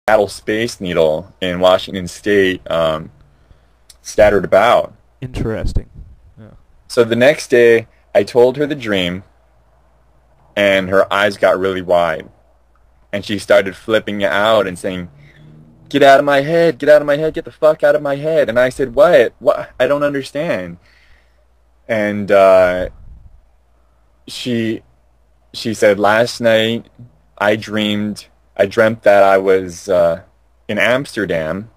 Seattle Space Needle in Washington State scattered about. Interesting. Yeah. So the next day, I told her the dream, and her eyes got really wide. And she started flipping out and saying, "Get out of my head, get out of my head, get the fuck out of my head." And I said, "What? What? I don't understand." And she she said, "Last night I dreamt that I was in Amsterdam,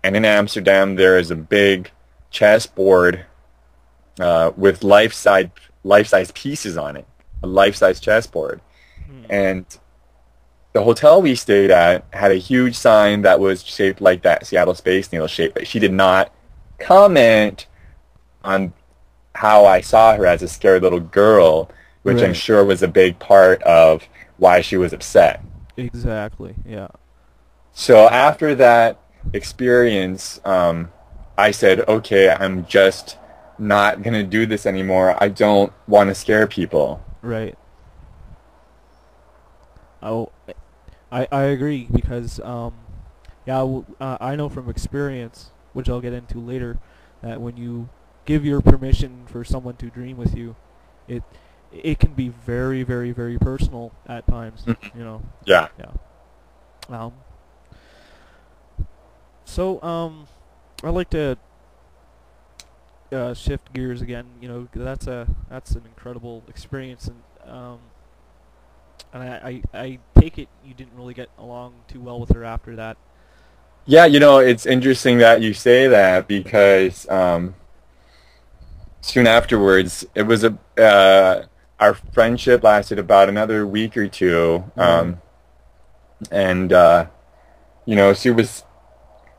and in Amsterdam there is a big chessboard with life-size pieces on it, a life-size chessboard. And the hotel we stayed at had a huge sign that was shaped like that Seattle Space Needle shape, but she did not comment on how I saw her as a scared little girl, which I'm Right. sure was a big part of why she was upset. Exactly. Yeah. So after that experience, I said, okay, I'm just not going to do this anymore. I don't want to scare people. Right. Oh, I agree because yeah, I know from experience, which I'll get into later, that when you give your permission for someone to dream with you, it it can be very, very, very personal at times. You know. Yeah. Yeah. Um. So I'd like to shift gears again. You know, 'cause that's an incredible experience, and I take it you didn't really get along too well with her after that. Yeah, it's interesting that you say that because soon afterwards, it was our friendship lasted about another week or two, Right. and she was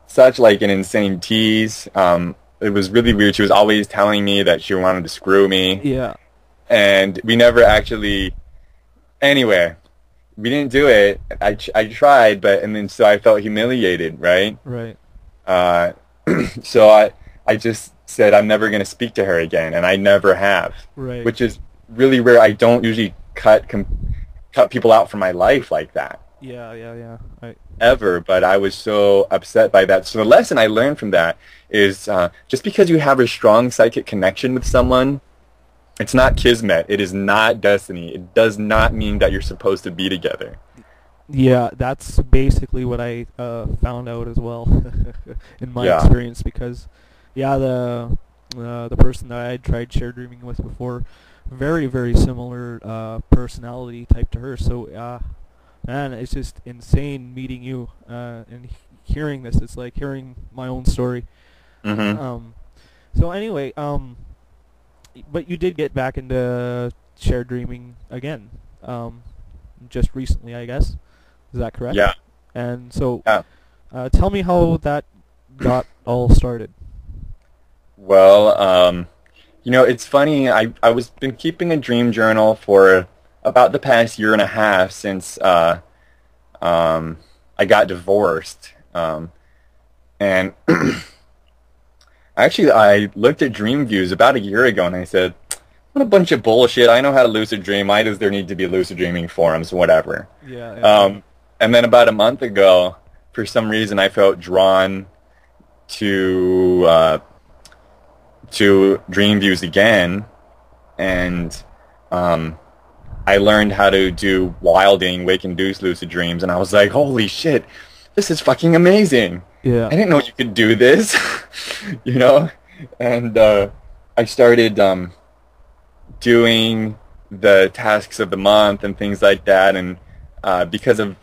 such like an insane tease. It was really weird. She was always telling me that she wanted to screw me, Yeah. and we never actually. Anyway, we didn't do it. I tried, and then so I felt humiliated, right? Right. Uh, so I just said I'm never going to speak to her again, and I never have, Right. which is really rare. I don't usually cut people out from my life like that Yeah. Yeah. Yeah. I. ever, but I was so upset by that. So the lesson I learned from that is just because you have a strong psychic connection with someone, it's not kismet. It is not destiny. It does not mean that you're supposed to be together. Yeah, that's basically what I found out as well in my Yeah. experience because, yeah, the person that I had tried share dreaming with before, very very similar personality type to her. So man, it's just insane meeting you and hearing this. It's like hearing my own story. Hmm. Um, so anyway, but you did get back into shared dreaming again, just recently, I guess. Is that correct? Yeah. And so, Yeah. tell me how that got all started. Well, it's funny. I was been keeping a dream journal for about the past year and a half since I got divorced. And actually, I looked at dream views about a year ago, and I said, "What a bunch of bullshit! I know how to lucid dream. Why does there need to be lucid dreaming forums? Whatever." Yeah. Yeah. And then about a month ago, for some reason, I felt drawn to dream views again, and I learned how to do wilding, wake-induced lucid dreams, and I was like, holy shit, this is fucking amazing. Yeah. I didn't know you could do this, you know? And I started doing the tasks of the month and things like that, and because of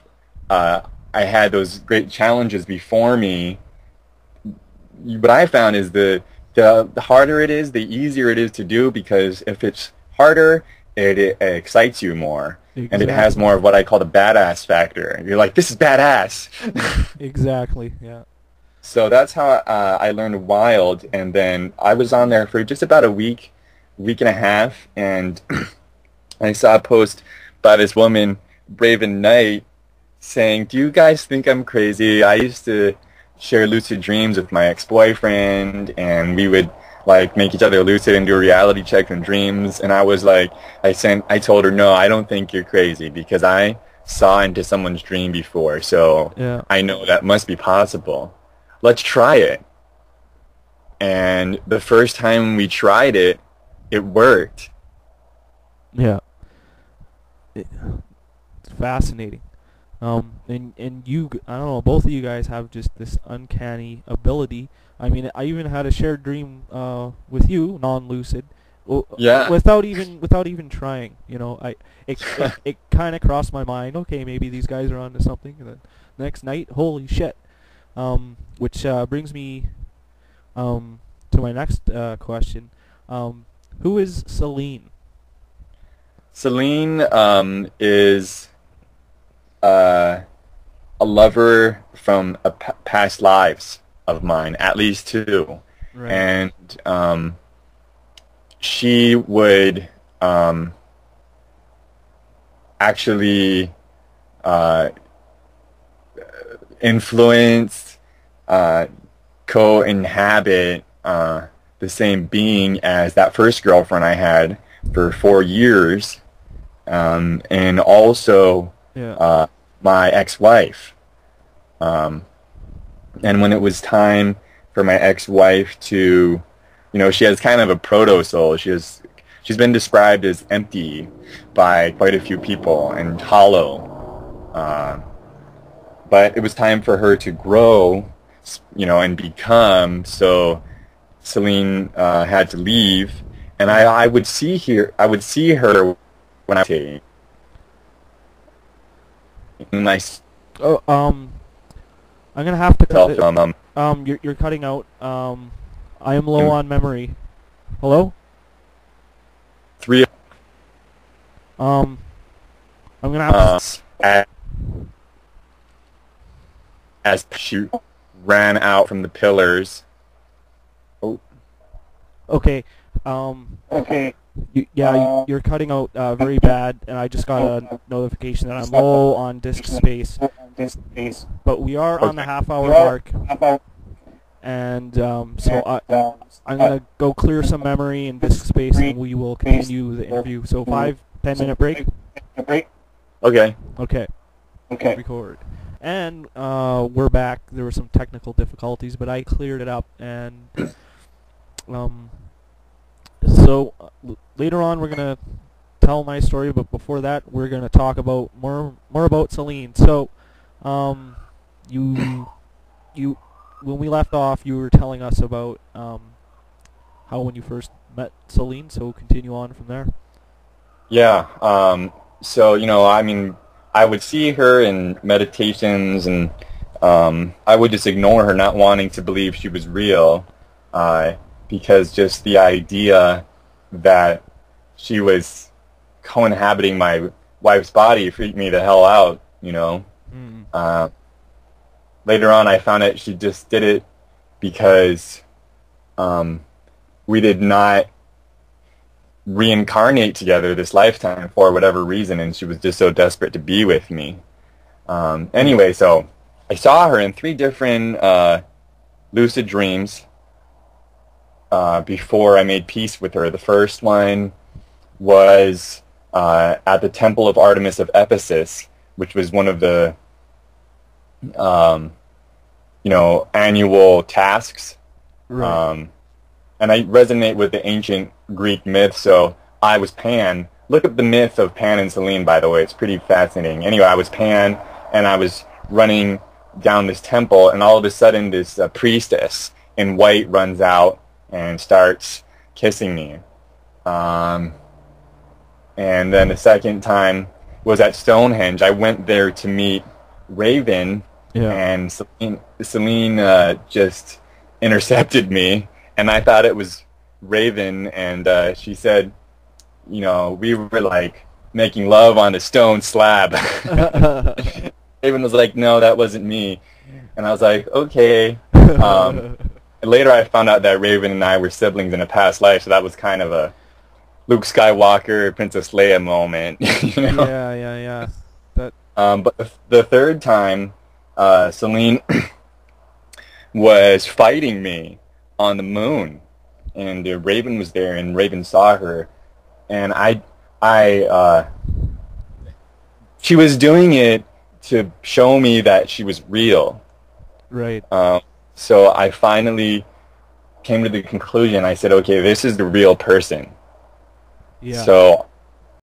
I had those great challenges before me, what I found is the harder it is, the easier it is to do, because if it's harder, it excites you more. And it has Exactly. more of what I call the badass factor. You're like, this is badass. Exactly. Yeah. So that's how I learned Wild, and then I was on there for just about a week, week and a half, and I saw a post by this woman, Braven Knight, saying, "Do you guys think I'm crazy? I used to share lucid dreams with my ex-boyfriend, and we would like make each other lucid and do a reality check in dreams." And I was like, I told her, "No, I don't think you're crazy, because I saw into someone's dream before, so Yeah. I know that must be possible. Let's try it. And the first time we tried it, it worked. Yeah. It's fascinating. And I don't know, both of you guys have just this uncanny ability. I mean, I even had a shared dream with you, non-lucid, Yeah. without even trying. You know, it kind of crossed my mind. Okay, maybe these guys are onto something. And then next night, holy shit. Which brings me to my next question. Who is Celine? Celine is a lover from past lives of mine, at least two. Right. And she would actually influence, co-inhabit the same being as that first girlfriend I had for 4 years, and also Yeah. my ex-wife. And when it was time for my ex-wife to, she has kind of a proto-soul. She's been described as empty by quite a few people and hollow. But it was time for her to grow, and become. So Celine had to leave, and I would see her when I was nice. Oh, I'm gonna have to cut it. Um, You're cutting out. I am low on memory. Hello? three I'm gonna have as she ran out from the pillars. Oh, Okay. You're cutting out very bad, and I just got a notification that I'm low on disk space. But we are on the half-hour mark, and I'm gonna go clear some memory and disk space, and we will continue the interview. So 5-10 minute break. okay. Okay. Record. And we're back. There were some technical difficulties, but I cleared it up, and so later on we're gonna tell my story, but before that we're gonna talk about more about Celine. So, you when we left off, you were telling us about how when you first met Celine. So continue on from there. Yeah. So I mean, I would see her in meditations, and I would just ignore her, not wanting to believe she was real, because just the idea that she was co-inhabiting my wife's body freaked me the hell out. Later on, I found out she just did it because we did not reincarnate together this lifetime for whatever reason, and she was just so desperate to be with me. Anyway, so I saw her in 3 different lucid dreams before I made peace with her. The first one was at the Temple of Artemis of Ephesus, which was one of the annual tasks. Right. And I resonate with the ancient Greek myth, so I was Pan. Look up the myth of Pan and Selene, by the way. It's pretty fascinating. Anyway, I was Pan, and I was running down this temple, and all of a sudden this priestess in white runs out and starts kissing me. And then the second time was at Stonehenge. I went there to meet Raven, and Celine just intercepted me, and I thought it was Raven, and she said, we were like making love on a stone slab. Raven was like, no, that wasn't me. And I was like, okay. Later I found out that Raven and I were siblings in a past life, so that was kind of a Luke Skywalker, Princess Leia moment. Yeah. But the third time, Celine was fighting me on the moon, and Raven was there, and Raven saw her, and I she was doing it to show me that she was real. Right. So I finally came to the conclusion. I said, okay, this is the real person. Yeah. So